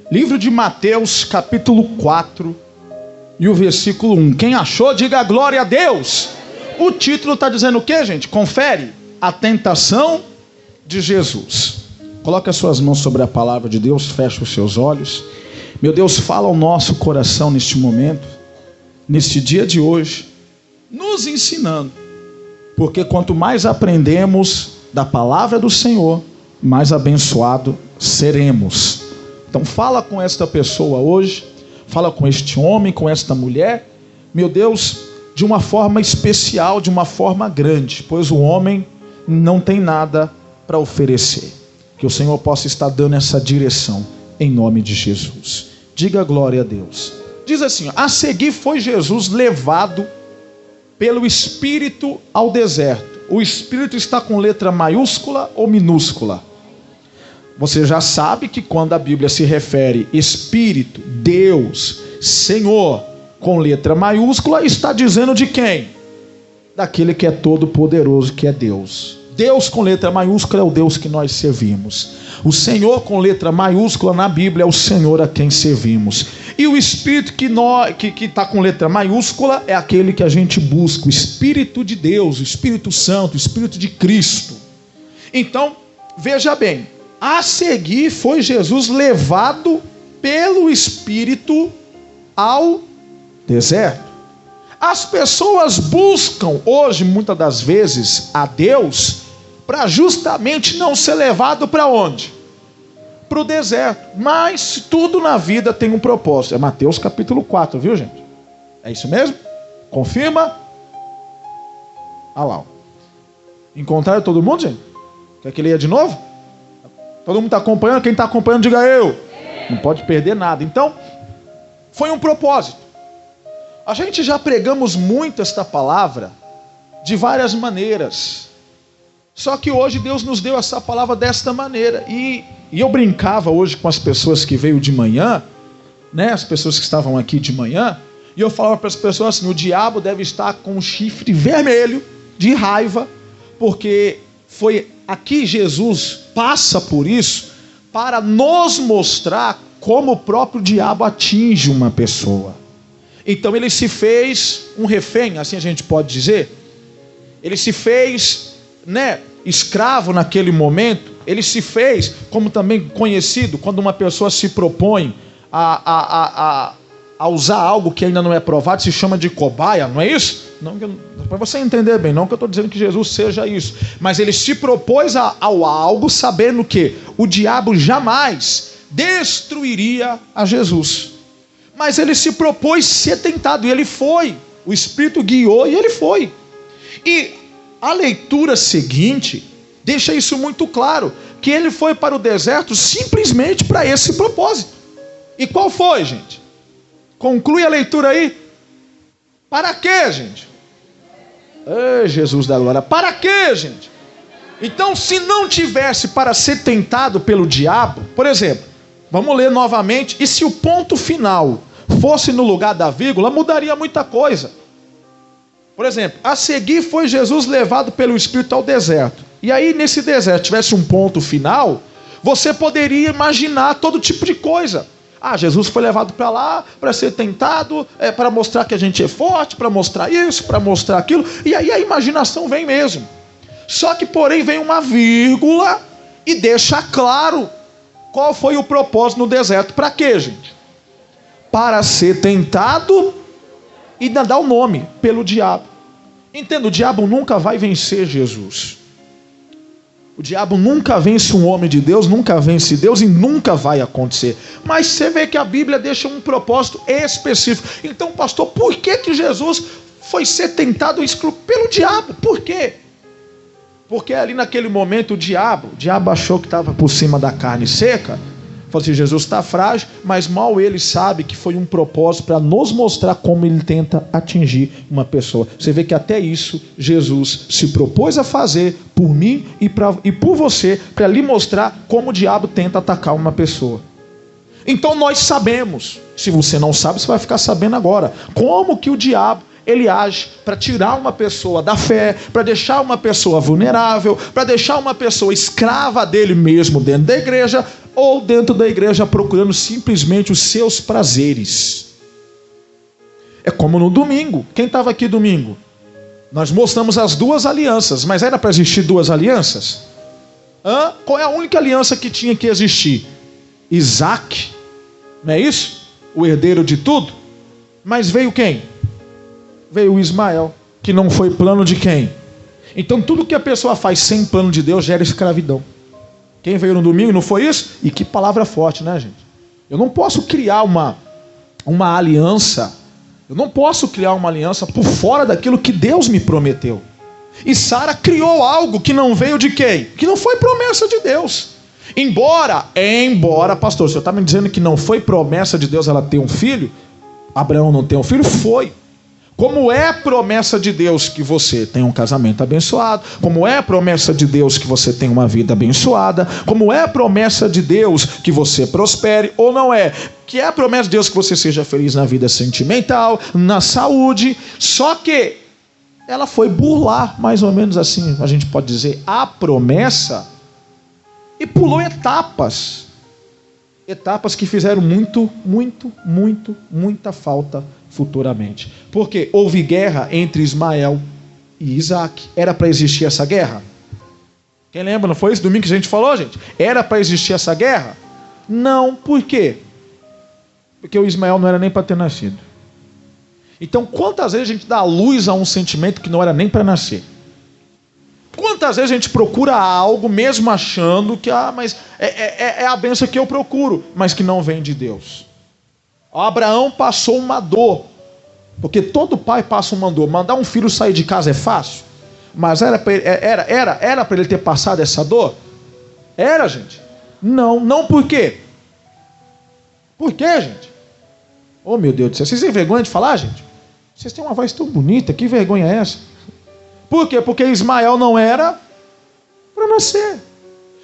Livro de Mateus, capítulo 4, e o versículo 1. Quem achou, diga glória a Deus. O título está dizendo o quê, gente? Confere. A tentação de Jesus. Coloque as suas mãos sobre a palavra de Deus, feche os seus olhos. Meu Deus, fala ao nosso coração neste momento, neste dia de hoje, nos ensinando. Porque quanto mais aprendemos da palavra do Senhor, mais abençoado seremos. Então fala com esta pessoa hoje, fala com este homem, com esta mulher, meu Deus, de uma forma especial, de uma forma grande, pois o homem não tem nada para oferecer. Que o Senhor possa estar dando essa direção, em nome de Jesus. Diga glória a Deus. Diz assim, a seguir foi Jesus levado pelo Espírito ao deserto. O Espírito está com letra maiúscula ou minúscula? Você já sabe que quando a Bíblia se refere Espírito, Deus, Senhor, com letra maiúscula, está dizendo de quem? Daquele que é todo poderoso, que é Deus. Deus com letra maiúscula é o Deus que nós servimos. O Senhor com letra maiúscula na Bíblia é o Senhor a quem servimos. E o Espírito que está com letra maiúscula é aquele que a gente busca, o Espírito de Deus, o Espírito Santo, o Espírito de Cristo. Então, veja bem, a seguir foi Jesus levado pelo Espírito ao deserto. As pessoas buscam hoje, muitas das vezes, a Deus para justamente não ser levado para onde? Para o deserto. Mas tudo na vida tem um propósito. É Mateus capítulo 4, viu, gente? É isso mesmo? Confirma? Olha lá. Encontraram todo mundo, gente? Quer que leia de novo? Todo mundo está acompanhando? Quem está acompanhando, diga eu. Não pode perder nada. Então, foi um propósito. A gente já pregamos muito esta palavra de várias maneiras. Só que hoje Deus nos deu essa palavra desta maneira. E eu brincava hoje com as pessoas que veio de manhã, né? As pessoas que estavam aqui de manhã. E eu falava para as pessoas assim, o diabo deve estar com um chifre vermelho de raiva, porque foi aqui Jesus passa por isso para nos mostrar como o próprio diabo atinge uma pessoa. Então ele se fez um refém, assim a gente pode dizer. Ele se fez, escravo naquele momento. Ele se fez, como também conhecido, quando uma pessoa se propõe a usar algo que ainda não é provado, se chama de cobaia, não é isso? Para você entender bem, não que eu estou dizendo que Jesus seja isso, mas ele se propôs ao algo, sabendo que o diabo jamais destruiria a Jesus. Mas ele se propôs ser tentado, e ele foi. O Espírito guiou e ele foi. E a leitura seguinte deixa isso muito claro, que ele foi para o deserto simplesmente para esse propósito. E qual foi, gente? Conclui a leitura aí. Para quê, gente? Ei, Jesus da glória. Para quê, gente? Então, se não tivesse para ser tentado pelo diabo, por exemplo, vamos ler novamente, e se o ponto final fosse no lugar da vírgula, mudaria muita coisa. Por exemplo, a seguir foi Jesus levado pelo Espírito ao deserto. E aí, nesse deserto, tivesse um ponto final, você poderia imaginar todo tipo de coisa. Jesus foi levado para lá para ser tentado, para mostrar que a gente é forte, para mostrar isso, para mostrar aquilo. E aí a imaginação vem mesmo. Só que, porém, vem uma vírgula e deixa claro qual foi o propósito no deserto. Para quê, gente? Para ser tentado e ainda dar o nome pelo diabo. Entenda, o diabo nunca vai vencer Jesus. O diabo nunca vence um homem de Deus, nunca vence Deus e nunca vai acontecer. Mas você vê que a Bíblia deixa um propósito específico. Então, pastor, por que Jesus foi ser tentado pelo diabo? Por quê? Porque ali naquele momento o diabo achou que estava por cima da carne seca. Falou assim, Jesus está frágil, mas mal ele sabe que foi um propósito para nos mostrar como ele tenta atingir uma pessoa. Você vê que até isso Jesus se propôs a fazer por mim e por você, para lhe mostrar como o diabo tenta atacar uma pessoa. Então nós sabemos, se você não sabe, você vai ficar sabendo agora, como que o diabo ele age para tirar uma pessoa da fé, para deixar uma pessoa vulnerável, para deixar uma pessoa escrava dele mesmo dentro da igreja, ou dentro da igreja procurando simplesmente os seus prazeres. É como no domingo. Quem estava aqui domingo? Nós mostramos as duas alianças, mas era para existir duas alianças? Qual é a única aliança que tinha que existir? Isaac, não é isso? O herdeiro de tudo. Mas veio quem? Veio Ismael, que não foi plano de quem? Então tudo que a pessoa faz sem plano de Deus gera escravidão. Quem veio no domingo não foi isso? E que palavra forte, né, gente? Eu não posso criar uma aliança. Eu não posso criar uma aliança por fora daquilo que Deus me prometeu. E Sara criou algo que não veio de quem? Que não foi promessa de Deus. Embora, pastor, o senhor está me dizendo que não foi promessa de Deus ela ter um filho? Abraão não tem um filho? Foi. Como é promessa de Deus que você tenha um casamento abençoado, como é promessa de Deus que você tenha uma vida abençoada, como é promessa de Deus que você prospere, ou não é, que é promessa de Deus que você seja feliz na vida sentimental, na saúde, só que ela foi burlar, mais ou menos assim, a gente pode dizer, a promessa, e pulou etapas que fizeram muita falta futuramente. Porque houve guerra entre Ismael e Isaac. Era para existir essa guerra? Quem lembra? Não foi esse domingo que a gente falou, gente? Era para existir essa guerra? Não. Por quê? Porque o Ismael não era nem para ter nascido. Então, quantas vezes a gente dá luz a um sentimento que não era nem para nascer? Quantas vezes a gente procura algo mesmo achando que mas é a bênção que eu procuro, mas que não vem de Deus? Abraão passou uma dor, porque todo pai passa uma dor. Mandar um filho sair de casa é fácil, mas era para ele ter passado essa dor? Era, gente? Não, por quê? Por quê, gente? Oh, meu Deus do céu, vocês têm vergonha de falar, gente? Vocês têm uma voz tão bonita, que vergonha é essa? Por quê? Porque Ismael não era para nascer.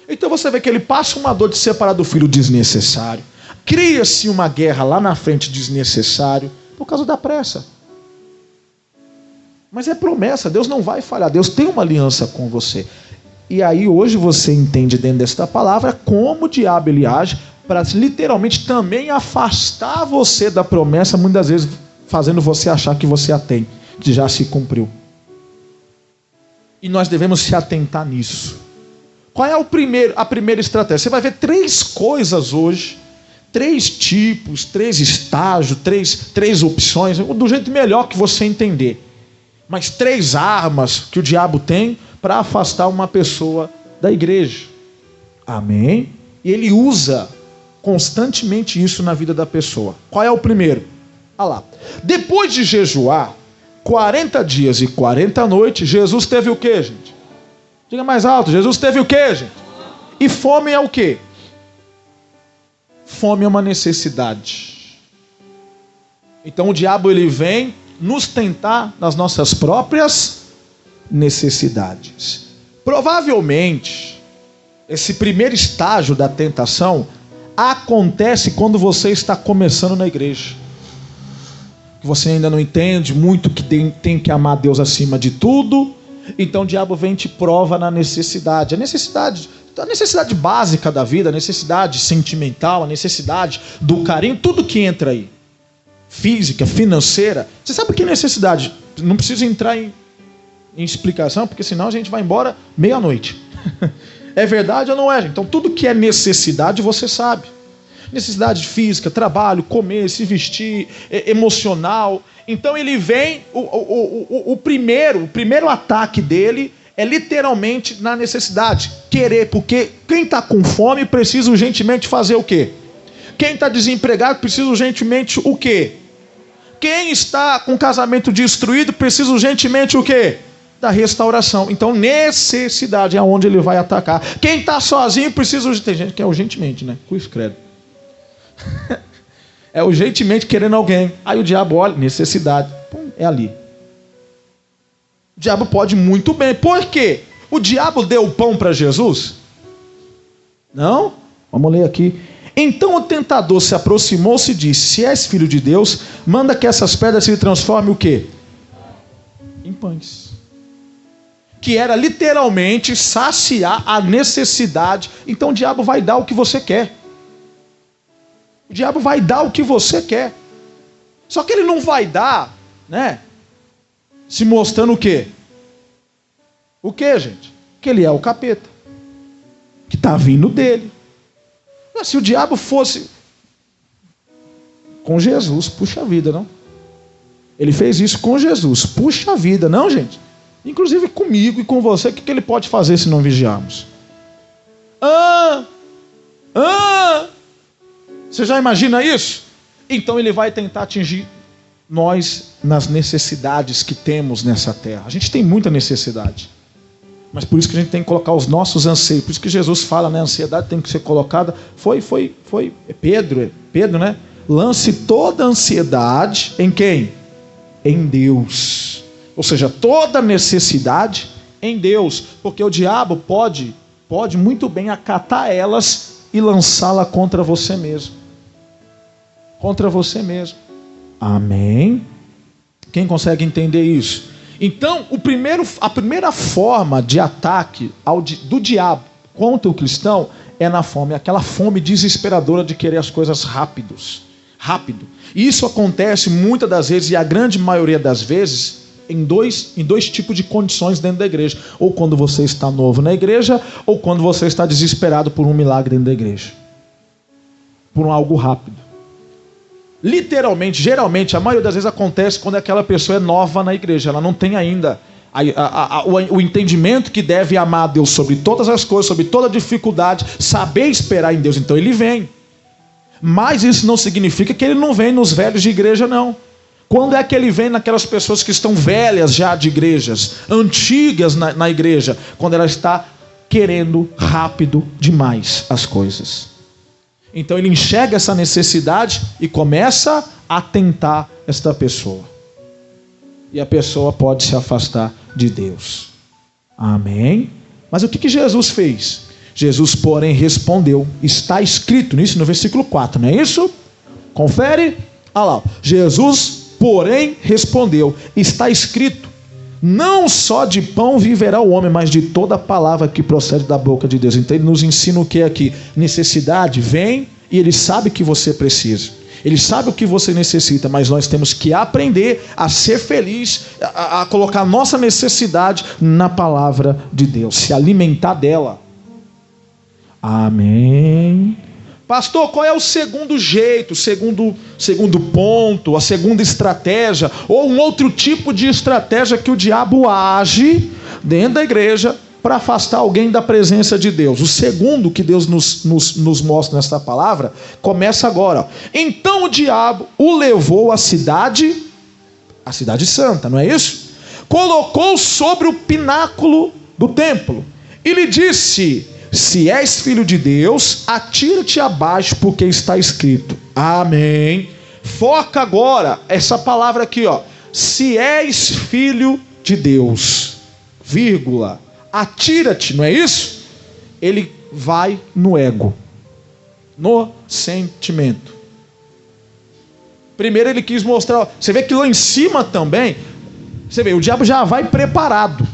Então você vê que ele passa uma dor de separar do filho desnecessário. Cria-se uma guerra lá na frente desnecessário por causa da pressa. Mas é promessa, Deus não vai falhar, Deus tem uma aliança com você. E aí hoje você entende dentro desta palavra como o diabo ele age para literalmente também afastar você da promessa, muitas vezes fazendo você achar que você a tem, que já se cumpriu. E nós devemos se atentar nisso. Qual é a primeira estratégia? Você vai ver 3 coisas hoje, 3 tipos, 3 estágios, 3 opções, do jeito melhor que você entender. Mas 3 armas que o diabo tem para afastar uma pessoa da igreja. Amém? E ele usa constantemente isso na vida da pessoa. Qual é o primeiro? Olha lá. Depois de jejuar 40 dias e 40 noites, Jesus teve o quê, gente? Diga mais alto. Jesus teve o quê, gente? E fome é o quê? Fome é uma necessidade. Então o diabo ele vem nos tentar nas nossas próprias necessidades. Provavelmente, esse primeiro estágio da tentação acontece quando você está começando na igreja. Você ainda não entende muito que tem que amar Deus acima de tudo. Então o diabo vem e te prova na necessidade. A necessidade básica da vida, a necessidade sentimental, a necessidade do carinho, tudo que entra aí. Física, financeira. Você sabe o que é necessidade? Não precisa entrar em explicação, porque senão a gente vai embora meia-noite. É verdade ou não é? Então tudo que é necessidade você sabe. Necessidade física, trabalho, comer, se vestir, emocional. Então ele vem, o primeiro ataque dele é literalmente na necessidade. Querer, porque quem está com fome precisa urgentemente fazer o quê? Quem está desempregado precisa urgentemente o quê? Quem está com casamento destruído precisa urgentemente o quê? Da restauração. Então necessidade é onde ele vai atacar. Quem está sozinho precisa... Tem gente que é urgentemente, né? Cruz credo. É urgentemente querendo alguém. Aí o diabo olha, necessidade. Pum, é ali. O diabo pode muito bem. Por quê? O diabo deu o pão para Jesus? Não? Vamos ler aqui. Então o tentador se aproximou-se e disse: se és filho de Deus, manda que essas pedras se transformem o quê? Em pães. Que era literalmente saciar a necessidade. Então o diabo vai dar o que você quer. O diabo vai dar o que você quer. Só que ele não vai dar, né? Se mostrando o quê? O quê, gente? Que ele é o capeta. Que está vindo dele. Mas se o diabo fosse com Jesus, puxa vida, não? Ele fez isso com Jesus, puxa vida, não, gente? Inclusive comigo e com você, o que ele pode fazer se não vigiarmos? Você já imagina isso? Então ele vai tentar atingir nós nas necessidades que temos nessa terra. A gente tem muita necessidade. Mas por isso que a gente tem que colocar os nossos anseios. Por isso que Jesus fala, né? A ansiedade tem que ser colocada. É Pedro, né? Lance toda a ansiedade em quem? Em Deus. Ou seja, toda necessidade em Deus. Porque o diabo pode muito bem acatar elas e lançá-la contra você mesmo. Contra você mesmo. Amém? Quem consegue entender isso? Então, a primeira forma de ataque do diabo contra o cristão é na fome. Aquela fome desesperadora de querer as coisas rápido. E isso acontece muitas das vezes, e a grande maioria das vezes, em dois tipos de condições dentro da igreja. Ou quando você está novo na igreja, ou quando você está desesperado por um milagre dentro da igreja. Por algo rápido. Literalmente, geralmente, a maioria das vezes acontece quando aquela pessoa é nova na igreja. Ela não tem ainda o entendimento que deve amar a Deus sobre todas as coisas, sobre toda dificuldade, saber esperar em Deus. Então ele vem. Mas isso não significa que ele não vem nos velhos de igreja, não. Quando é que ele vem naquelas pessoas que estão velhas já de igrejas, antigas na igreja? Quando ela está querendo rápido demais as coisas. Então ele enxerga essa necessidade e começa a tentar esta pessoa. E a pessoa pode se afastar de Deus. Amém? Mas o que Jesus fez? Jesus, porém, respondeu. Está escrito nisso no versículo 4, não é isso? Confere. Olha lá. Jesus, porém, respondeu. Está escrito. Não só de pão viverá o homem, mas de toda palavra que procede da boca de Deus. Então ele nos ensina o que aqui? Necessidade vem e ele sabe que você precisa. Ele sabe o que você necessita, mas nós temos que aprender a ser feliz, a colocar a nossa necessidade na palavra de Deus, se alimentar dela. Amém. Pastor, qual é o segundo jeito, segundo ponto, a segunda estratégia, ou um outro tipo de estratégia que o diabo age dentro da igreja para afastar alguém da presença de Deus? O segundo que Deus nos mostra nessa palavra, começa agora. Então o diabo o levou à cidade santa, não é isso? Colocou sobre o pináculo do templo e lhe disse: se és filho de Deus, atira-te abaixo, porque está escrito. Amém. Foca agora essa palavra aqui, ó. Se és filho de Deus, vírgula, atira-te, não é isso? Ele vai no ego, no sentimento. Primeiro ele quis mostrar, você vê que lá em cima também, você vê, o diabo já vai preparado.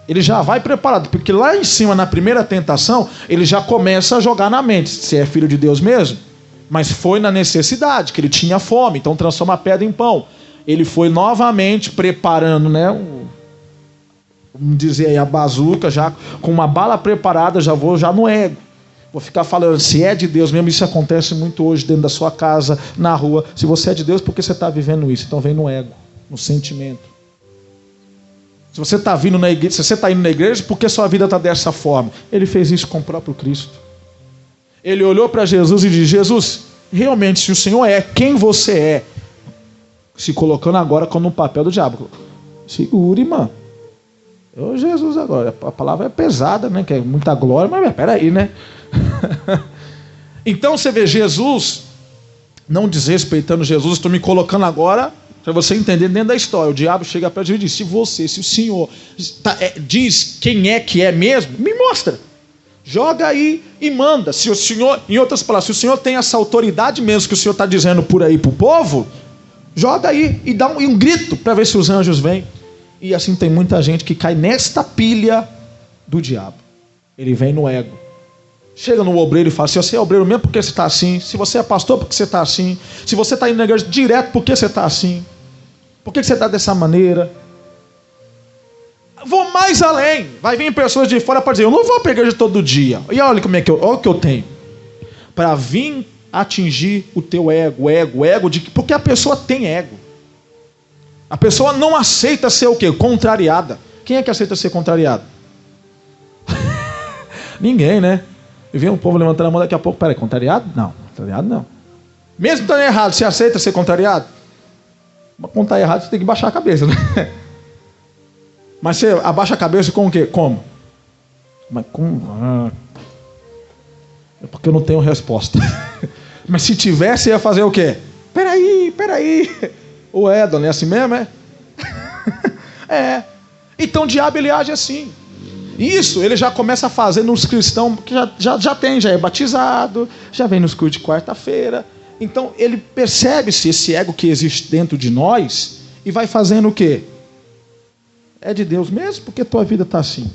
Ele já vai preparado, porque lá em cima, na primeira tentação, ele já começa a jogar na mente, se é filho de Deus mesmo. Mas foi na necessidade, que ele tinha fome, então transforma a pedra em pão. Ele foi novamente preparando, né? Vamos dizer aí, a bazuca, já com uma bala preparada, já vou no ego. Vou ficar falando, se é de Deus mesmo, isso acontece muito hoje dentro da sua casa, na rua. Se você é de Deus, por que você está vivendo isso? Então vem no ego, no sentimento. Se você está vindo na igreja, se você está indo na igreja, por que sua vida está dessa forma? Ele fez isso com o próprio Cristo. Ele olhou para Jesus e disse: Jesus, realmente, se o Senhor é quem você é, se colocando agora como no papel do diabo. Segure, mano. Ô Jesus, agora, a palavra é pesada, né? Que é muita glória, mas peraí, né? Então você vê Jesus, não desrespeitando Jesus, estou me colocando agora para você entender dentro da história. O diabo chega para Jesus e diz: se o Senhor diz quem é que é mesmo, me mostra. Joga aí e manda. Se o Senhor, em outras palavras, se o Senhor tem essa autoridade mesmo que o Senhor está dizendo por aí para o povo, joga aí e dá um grito para ver se os anjos vêm. E assim tem muita gente que cai nesta pilha do diabo. Ele vem no ego. Chega no obreiro e fala, se você é obreiro mesmo, por que você está assim? Se você é pastor, por que você está assim? Se você está indo na igreja direto, por que você está assim? Por que você está dessa maneira? Vou mais além. Vai vir pessoas de fora para dizer, eu não vou para a igreja todo dia. E olha como é que olha o que eu tenho. Para vir atingir o teu ego, porque a pessoa tem ego. A pessoa não aceita ser o quê? Contrariada. Quem é que aceita ser contrariado? Ninguém, né? E vem um povo levantando a mão daqui a pouco, peraí, contrariado? Não, contrariado não. Mesmo estando errado, você aceita ser contrariado? Mas quando está errado, você tem que baixar a cabeça, né? Mas você abaixa a cabeça com o quê? Como? Mas com... É porque eu não tenho resposta. Mas se tivesse, ia fazer o quê? Peraí. Ué, dona, é assim mesmo, é? É. Então o diabo, ele age assim. Isso ele já começa a fazer nos cristãos que já é batizado, já vem nos cultos de quarta-feira. Então ele percebe-se esse ego que existe dentro de nós e vai fazendo o quê? É de Deus mesmo? Porque tua vida está assim.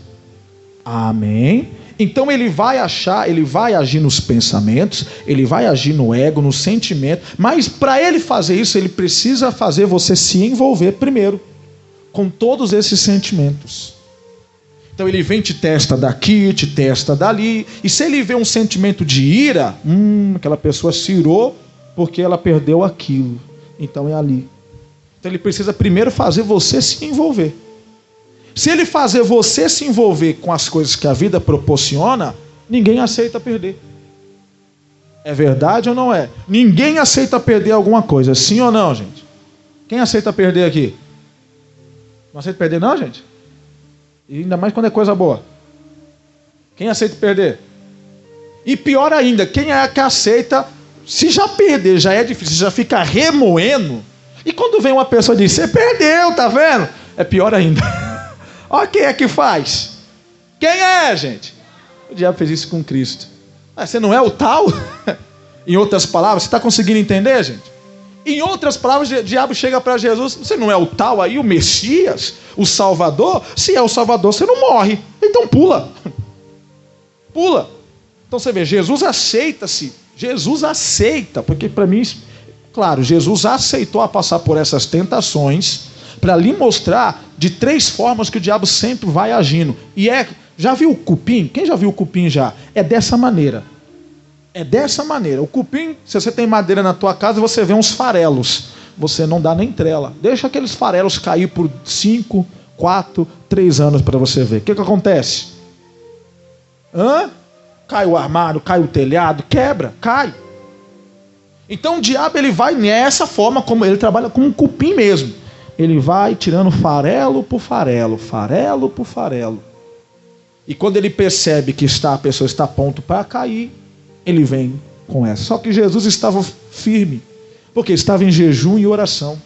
Amém? Então ele vai agir nos pensamentos, ele vai agir no ego, no sentimento, mas para ele fazer isso, ele precisa fazer você se envolver primeiro com todos esses sentimentos. Então ele vem, te testa daqui, te testa dali. E se ele vê um sentimento de ira, aquela pessoa se irou porque ela perdeu aquilo. Então é ali. Então ele precisa primeiro fazer você se envolver. Se ele fazer você se envolver com as coisas que a vida proporciona, ninguém aceita perder. É verdade ou não é? Ninguém aceita perder alguma coisa. Sim ou não, gente? Quem aceita perder aqui? Não aceita perder não, gente? E ainda mais quando é coisa boa. Quem aceita perder? E pior ainda, quem é que aceita, se já perder já é difícil, já fica remoendo. E quando vem uma pessoa e diz, você perdeu, tá vendo? É pior ainda. Olha quem é que faz. Quem é, gente? O diabo fez isso com Cristo. Você não é o tal? Em outras palavras, você está conseguindo entender, gente? Em outras palavras, o diabo chega para Jesus, você não é o tal aí, o Messias, o Salvador? Se é o Salvador, você não morre. Então pula. Pula. Então você vê, Jesus aceita-se. Jesus aceita, porque para mim, claro, Jesus aceitou a passar por essas tentações para lhe mostrar de 3 formas que o diabo sempre vai agindo. E já viu o cupim? Quem já viu o cupim já? É dessa maneira. É dessa maneira. O cupim, se você tem madeira na tua casa, você vê uns farelos. Você não dá nem trela. Deixa aqueles farelos cair por 5, 4, 3 anos para você ver. O que acontece? Cai o armário, cai o telhado, quebra, cai. Então o diabo, ele vai nessa forma, como ele trabalha com um cupim mesmo. Ele vai tirando farelo por farelo, farelo por farelo. E quando ele percebe que a pessoa está a ponto para cair, ele vem com essa. Só que Jesus estava firme, porque estava em jejum e oração.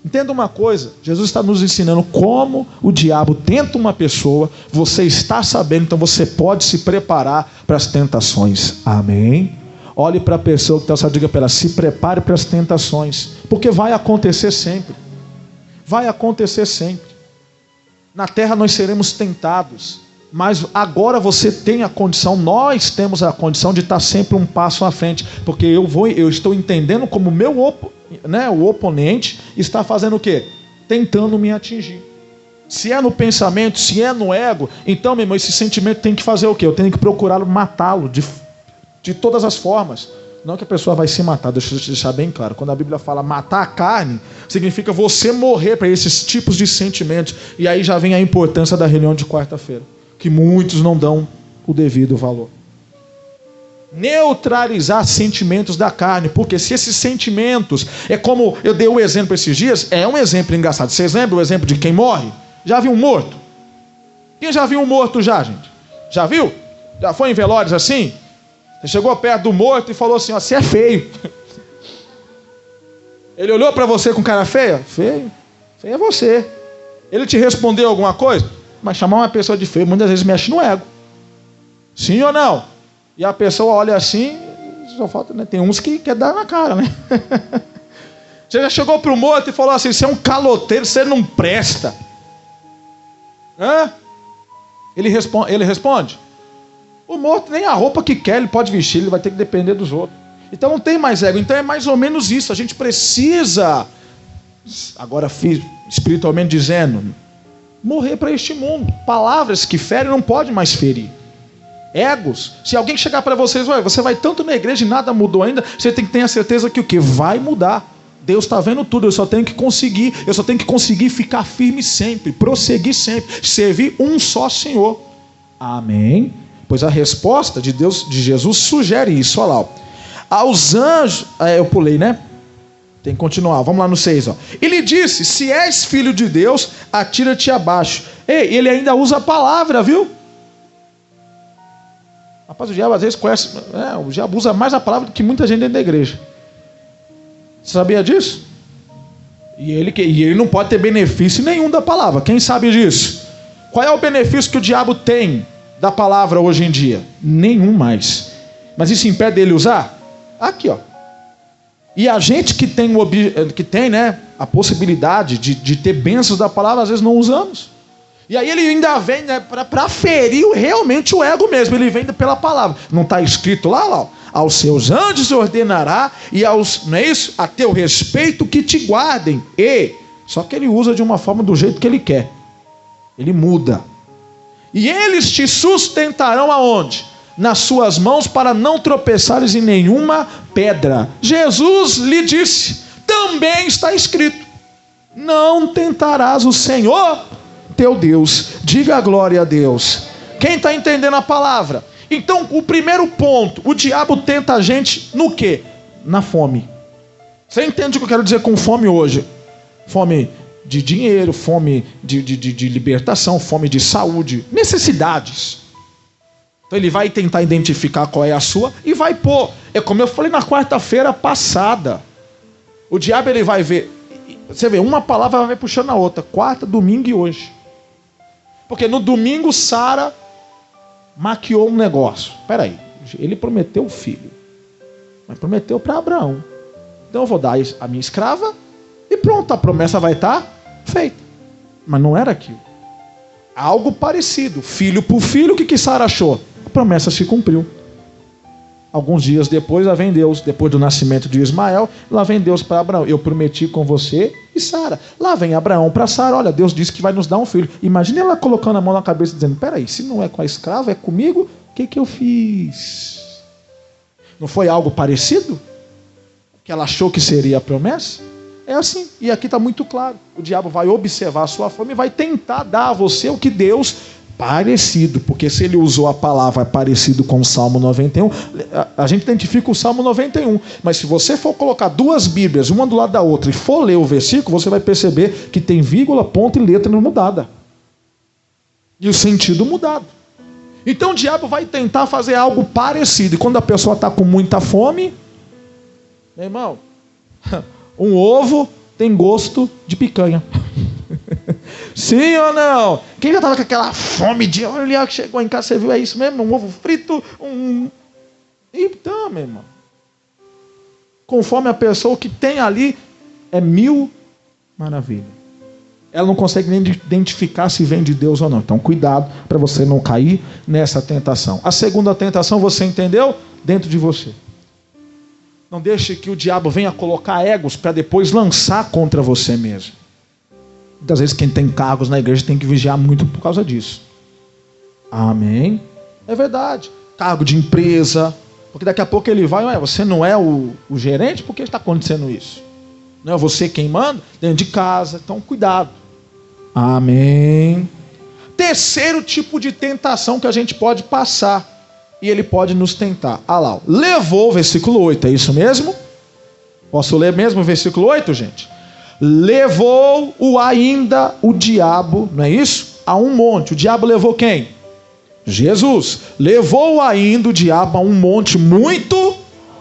Entenda uma coisa, Jesus está nos ensinando como o diabo tenta uma pessoa, você está sabendo, então você pode se preparar para as tentações. Amém? Olhe para a pessoa que está só, diga para ela, se prepare para as tentações, porque vai acontecer sempre. Vai acontecer sempre. Na terra nós seremos tentados, mas agora você tem a condição, nós temos a condição de estar sempre um passo à frente, porque eu estou entendendo como o oponente está fazendo o quê? Tentando me atingir. Se é no pensamento, se é no ego, então, meu irmão, esse sentimento tem que fazer o quê? Eu tenho que procurar matá-lo de todas as formas. Não que a pessoa vai se matar, deixa eu deixar bem claro. Quando a Bíblia fala matar a carne, significa você morrer para esses tipos de sentimentos. E aí já vem a importância da reunião de quarta-feira, que muitos não dão o devido valor. Neutralizar sentimentos da carne, porque se esses sentimentos, é como eu dei o exemplo esses dias, é um exemplo engraçado. Vocês lembram o exemplo de quem morre? Já viu um morto? Quem já viu um morto já, gente? Já viu? Já foi em velórios assim? Você chegou perto do morto e falou assim, ó, você é feio. Ele olhou para você com cara feia? Feio. Feio é você. Ele te respondeu alguma coisa? Mas chamar uma pessoa de feio muitas vezes mexe no ego. Sim ou não? E a pessoa olha assim, só falta, né? Tem uns que quer dar na cara, né? Você já chegou para o morto e falou assim, você é um caloteiro, você não presta. Ele responde? O morto nem a roupa que quer ele pode vestir, ele vai ter que depender dos outros. Então não tem mais ego. Então é mais ou menos isso. A gente precisa, agora espiritualmente dizendo, morrer para este mundo. Palavras que ferem não pode mais ferir. Egos. Se alguém chegar para vocês, você vai tanto na igreja e nada mudou ainda, você tem que ter a certeza que o quê? Vai mudar. Deus está vendo tudo, eu só tenho que conseguir ficar firme sempre, prosseguir sempre, servir um só Senhor. Amém? Pois a resposta de Deus, de Jesus, sugere isso. Olha lá. Aos anjos, eu pulei, né? Tem que continuar, vamos lá no 6. E lhe disse, se és filho de Deus, atira-te abaixo. Ei, ele ainda usa a palavra, viu? Rapaz, o diabo às vezes conhece, o diabo usa mais a palavra do que muita gente dentro da igreja. Você sabia disso? E ele não pode ter benefício nenhum da palavra. Quem sabe disso? Qual é o benefício que o diabo tem da palavra hoje em dia? Nenhum mais. Mas isso impede dele usar? Aqui, ó. E a gente que tem, né, a possibilidade de ter bênçãos da palavra, às vezes não usamos. E aí ele ainda vem, né, para ferir realmente o ego mesmo. Ele vem pela palavra. Não está escrito lá, ó. Aos seus anjos ordenará e aos, não é isso? A teu respeito que te guardem. Só que ele usa de uma forma do jeito que ele quer. Ele muda. E eles te sustentarão aonde? Nas suas mãos para não tropeçares em nenhuma pedra. Jesus lhe disse, também está escrito, não tentarás o Senhor teu Deus. Diga glória a Deus. Quem está entendendo a palavra? Então, o primeiro ponto, o diabo tenta a gente no quê? Na fome. Você entende o que eu quero dizer com fome hoje? Fome de dinheiro, fome de libertação, fome de saúde, necessidades. Então ele vai tentar identificar qual é a sua e vai pôr. É como eu falei na quarta-feira passada. O diabo ele vai ver, você vê, uma palavra vai puxando a outra, quarta, domingo e hoje. Porque no domingo Sara maquiou um negócio. Peraí, ele prometeu o filho, mas prometeu para Abraão. Então eu vou dar a minha escrava e pronto, a promessa vai estar feita. Mas não era aquilo. Algo parecido, filho por filho, o que Sara achou? A promessa se cumpriu. Alguns dias depois, lá vem Deus, depois do nascimento de Ismael, lá vem Deus para Abraão, eu prometi com você e Sara. Lá vem Abraão para Sara, olha, Deus disse que vai nos dar um filho. Imagina ela colocando a mão na cabeça dizendo, peraí, se não é com a escrava, é comigo, o que eu fiz? Não foi algo parecido? Que ela achou que seria a promessa? É assim, e aqui está muito claro. O diabo vai observar a sua fome e vai tentar dar a você o que Deus parecido, porque se ele usou a palavra parecido com o Salmo 91, a gente identifica o Salmo 91, mas se você for colocar duas Bíblias, uma do lado da outra, e for ler o versículo, você vai perceber que tem vírgula, ponto e letra mudada. E o sentido mudado. Então o diabo vai tentar fazer algo parecido, e quando a pessoa está com muita fome, meu irmão, um ovo tem gosto de picanha. Sim ou não? Quem já estava com aquela fome de olha, chegou em casa, você viu, é isso mesmo? Um ovo frito, Então, meu irmão, conforme a pessoa que tem ali, é mil maravilha. Ela não consegue nem identificar se vem de Deus ou não. Então, cuidado para você não cair nessa tentação. A segunda tentação, você entendeu? Dentro de você. Não deixe que o diabo venha colocar egos para depois lançar contra você mesmo. Muitas vezes quem tem cargos na igreja tem que vigiar muito por causa disso. Amém? É verdade. Cargo de empresa. Porque daqui a pouco ele vai, você não é o gerente? Por que está acontecendo isso? Não é você quem manda? Dentro de casa. Então cuidado. Amém? Terceiro tipo de tentação que a gente pode passar. E ele pode nos tentar. Ah lá, levou, versículo 8, é isso mesmo? Posso ler mesmo o versículo 8, gente? Levou-o ainda o diabo, não é isso? A um monte. O diabo levou quem? Jesus. Levou ainda o diabo a um monte muito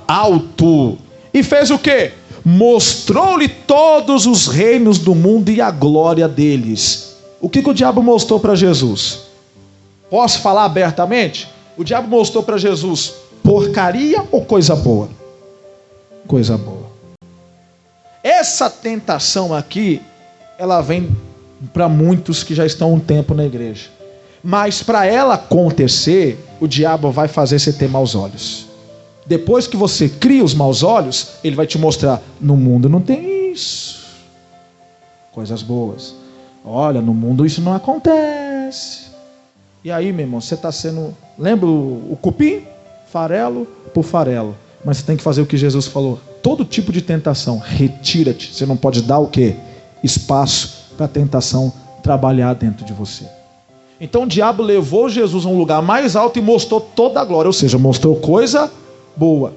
alto. E fez o quê? Mostrou-lhe todos os reinos do mundo e a glória deles. O que o diabo mostrou para Jesus? Posso falar abertamente? O diabo mostrou para Jesus porcaria ou coisa boa? Coisa boa. Essa tentação aqui, ela vem para muitos que já estão um tempo na igreja. Mas para ela acontecer, o diabo vai fazer você ter maus olhos. Depois que você cria os maus olhos, ele vai te mostrar, no mundo não tem isso. Coisas boas. Olha, no mundo isso não acontece. E aí, meu irmão, você está sendo... Lembra o cupim? Farelo por farelo. Mas você tem que fazer o que Jesus falou. Todo tipo de tentação, retira-te. Você não pode dar o quê? Espaço para a tentação trabalhar dentro de você. Então o diabo levou Jesus a um lugar mais alto e mostrou toda a glória. Ou seja, mostrou coisa boa.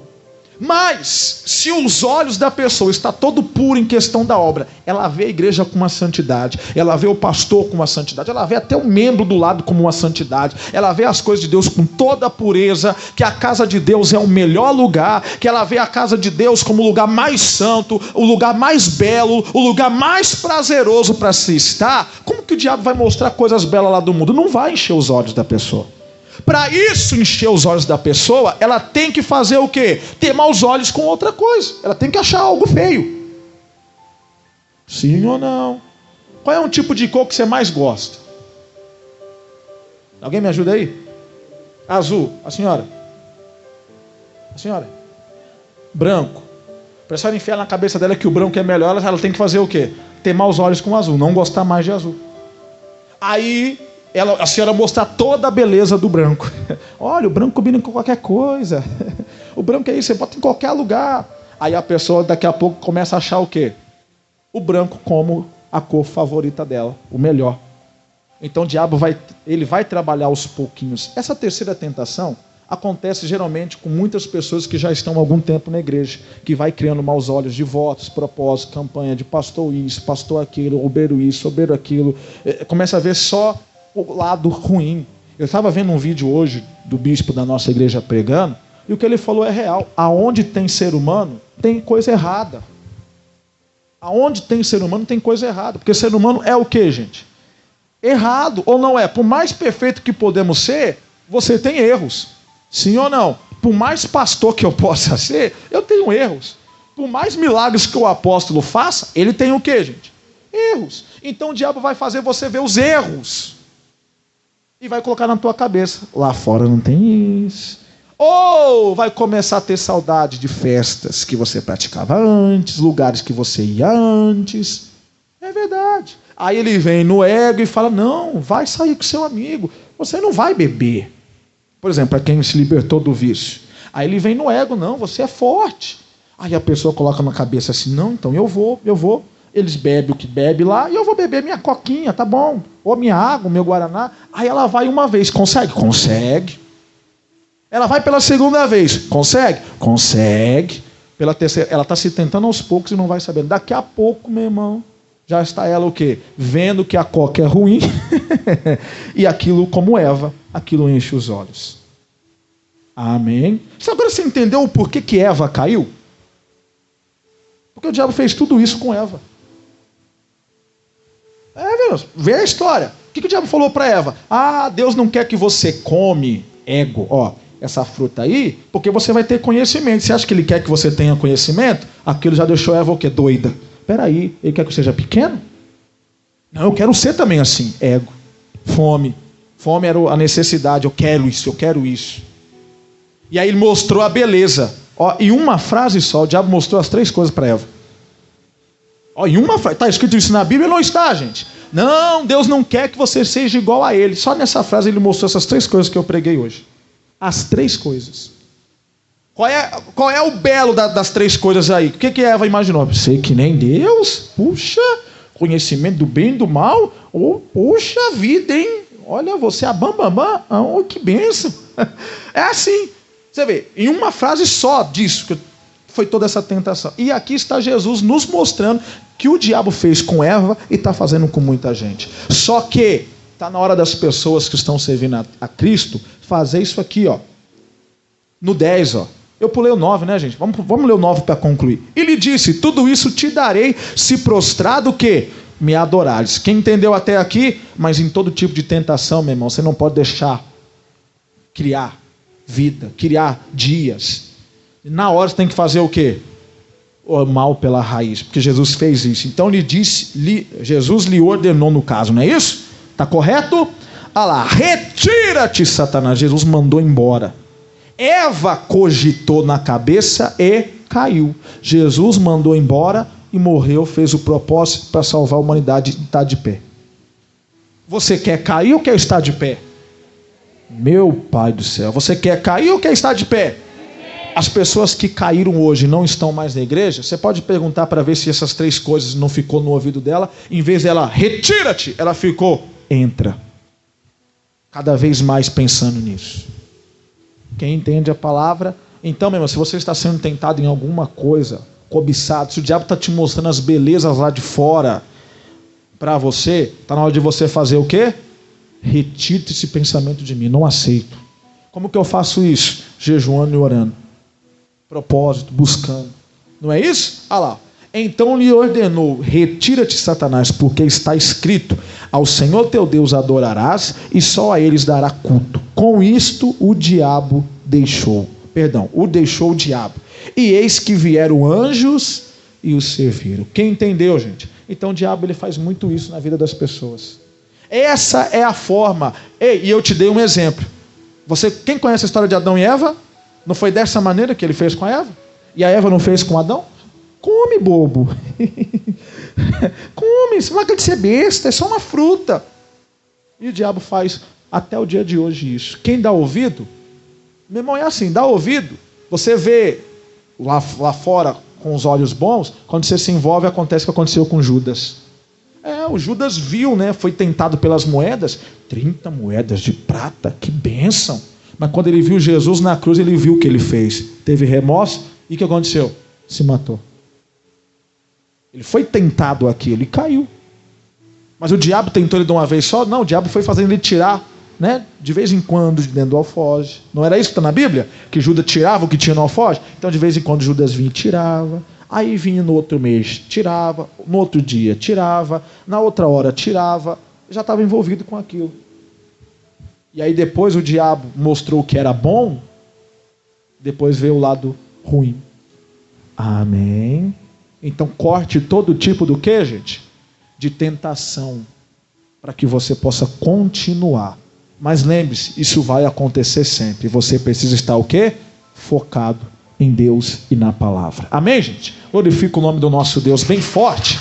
Mas, se os olhos da pessoa estão todo puro em questão da obra, ela vê a igreja com uma santidade, ela vê o pastor com uma santidade, ela vê até o membro do lado com uma santidade, ela vê as coisas de Deus com toda a pureza, que a casa de Deus é o melhor lugar, que ela vê a casa de Deus como o lugar mais santo, o lugar mais belo, o lugar mais prazeroso para se estar. Como que o diabo vai mostrar coisas belas lá do mundo? Não vai encher os olhos da pessoa. Para isso encher os olhos da pessoa, ela tem que fazer o quê? Ter maus olhos com outra coisa. Ela tem que achar algo feio. Sim ou não? Qual é um tipo de cor que você mais gosta? Alguém me ajuda aí? Azul. A senhora? A senhora? Branco. A pessoa enfiar na cabeça dela que o branco é melhor, ela tem que fazer o quê? Ter maus olhos com o azul, não gostar mais de azul. Aí... a senhora mostrar toda a beleza do branco. Olha, o branco combina com qualquer coisa. O branco é isso, você bota em qualquer lugar. Aí a pessoa daqui a pouco começa a achar o quê? O branco como a cor favorita dela, o melhor. Então o diabo vai trabalhar aos pouquinhos. Essa terceira tentação acontece geralmente com muitas pessoas que já estão há algum tempo na igreja, que vai criando maus olhos de votos, propósitos, campanha de pastor isso, pastor aquilo, obreiro isso, obreiro aquilo. Começa a ver só o lado ruim. Eu estava vendo um vídeo hoje do bispo da nossa igreja pregando, e o que ele falou é real. Aonde tem ser humano, tem coisa errada. Aonde tem ser humano, tem coisa errada. Porque ser humano é o que, gente? Errado, ou não é? Por mais perfeito que podemos ser, você tem erros. Sim ou não? Por mais pastor que eu possa ser, eu tenho erros. Por mais milagres que o apóstolo faça, ele tem o que, gente? Erros. Então o diabo vai fazer você ver os erros. E vai colocar na tua cabeça, lá fora não tem isso. Ou vai começar a ter saudade de festas que você praticava antes, lugares que você ia antes. É verdade. Aí ele vem no ego e fala, não, vai sair com seu amigo, você não vai beber. Por exemplo, para quem se libertou do vício. Aí ele vem no ego, não, você é forte. Aí a pessoa coloca na cabeça assim, não, então eu vou. Eles bebem o que bebe lá e eu vou beber minha coquinha, tá bom? Ou minha água, meu guaraná. Aí ela vai uma vez, consegue? Consegue. Ela vai pela segunda vez, consegue? Consegue. Pela terceira, ela está se tentando aos poucos e não vai sabendo. Daqui a pouco, meu irmão, já está ela o quê? Vendo que a coca é ruim e aquilo, como Eva, aquilo enche os olhos. Amém? Agora você entendeu o porquê que Eva caiu? Porque o diabo fez tudo isso com Eva. Vê a história. O que o diabo falou para Eva? Ah, Deus não quer que você come essa fruta aí, porque você vai ter conhecimento. Você acha que ele quer que você tenha conhecimento? Aquilo já deixou Eva o quê? Doida. Peraí, ele quer que eu seja pequeno? Não, eu quero ser também assim. Ego, fome. Fome era a necessidade. Eu quero isso. E aí ele mostrou a beleza. Em uma frase só, o diabo mostrou as 3 coisas para Eva. Em uma frase. Está escrito isso na Bíblia? Não está, gente. Não, Deus não quer que você seja igual a ele. Só nessa frase ele mostrou essas 3 coisas que eu preguei hoje. As 3 coisas. Qual é o belo das 3 coisas aí? O que Eva imaginou? Sei que nem Deus? Puxa, conhecimento do bem e do mal? Puxa vida, hein? Olha, você é a bambambam. Que bênção. É assim. Você vê, em uma frase só disso, que foi toda essa tentação. E aqui está Jesus nos mostrando que o diabo fez com Eva e está fazendo com muita gente. Só que está na hora das pessoas que estão servindo a Cristo fazer isso aqui, no 10, Eu pulei o 9, né, gente? Vamos ler o 9 para concluir. E lhe disse, tudo isso te darei se prostrado o quê? Me adorares. Quem entendeu até aqui? Mas em todo tipo de tentação, meu irmão, você não pode deixar criar vida, criar dias. Na hora você tem que fazer o quê? O mal pela raiz, porque Jesus fez isso. Então Jesus lhe ordenou no caso, não é isso? Está correto? Olha lá, retira-te, Satanás. Jesus mandou embora. Eva cogitou na cabeça e caiu. Jesus mandou embora e morreu, fez o propósito para salvar a humanidade e está de pé. Você quer cair ou quer estar de pé? Meu Pai do céu, você quer cair ou quer estar de pé? As pessoas que caíram hoje não estão mais na igreja. Você pode perguntar para ver se essas 3 coisas não ficou no ouvido dela. Em vez dela, retira-te, ela ficou, entra. Cada vez mais pensando nisso. Quem entende a palavra? Então, meu irmão, se você está sendo tentado em alguma coisa, cobiçado, se o diabo está te mostrando as belezas lá de fora para você, está na hora de você fazer o quê? Retire esse pensamento de mim, não aceito. Como que eu faço isso? Jejuando e orando. Propósito, buscando. Não é isso? Olha lá. Então lhe ordenou: retira-te, Satanás, porque está escrito: ao Senhor teu Deus adorarás e só a eles dará culto. Com isto o diabo o deixou o diabo. E eis que vieram anjos e o serviram. Quem entendeu, gente? Então o diabo ele faz muito isso na vida das pessoas. Essa é a forma. E eu te dei um exemplo. Quem conhece a história de Adão e Eva? Não foi dessa maneira que ele fez com a Eva? E a Eva não fez com Adão? Come, bobo. Come, isso não de ser besta, é só uma fruta. E o diabo faz até o dia de hoje isso. Quem dá ouvido? Meu irmão, é assim, dá ouvido. Você vê lá fora com os olhos bons, quando você se envolve, acontece o que aconteceu com Judas. O Judas viu, né? Foi tentado pelas moedas, 30 moedas de prata, que bênção. Mas quando ele viu Jesus na cruz, ele viu o que ele fez. Teve remorso, e o que aconteceu? Se matou. Ele foi tentado aquilo e caiu. Mas o diabo tentou ele de uma vez só? Não, o diabo foi fazendo ele tirar, né, de vez em quando, de dentro do alfoge. Não era isso que está na Bíblia? Que Judas tirava o que tinha no alfoge? Então de vez em quando Judas vinha e tirava. Aí vinha no outro mês, tirava. No outro dia, tirava. Na outra hora, tirava. Já estava envolvido com aquilo. E aí depois o diabo mostrou que era bom. Depois veio o lado ruim. Amém. Então corte todo tipo do quê, gente? De tentação. Para que você possa continuar. Mas lembre-se, isso vai acontecer sempre. Você precisa estar o quê? Focado em Deus e na palavra. Amém, gente? Glorifica o nome do nosso Deus bem forte.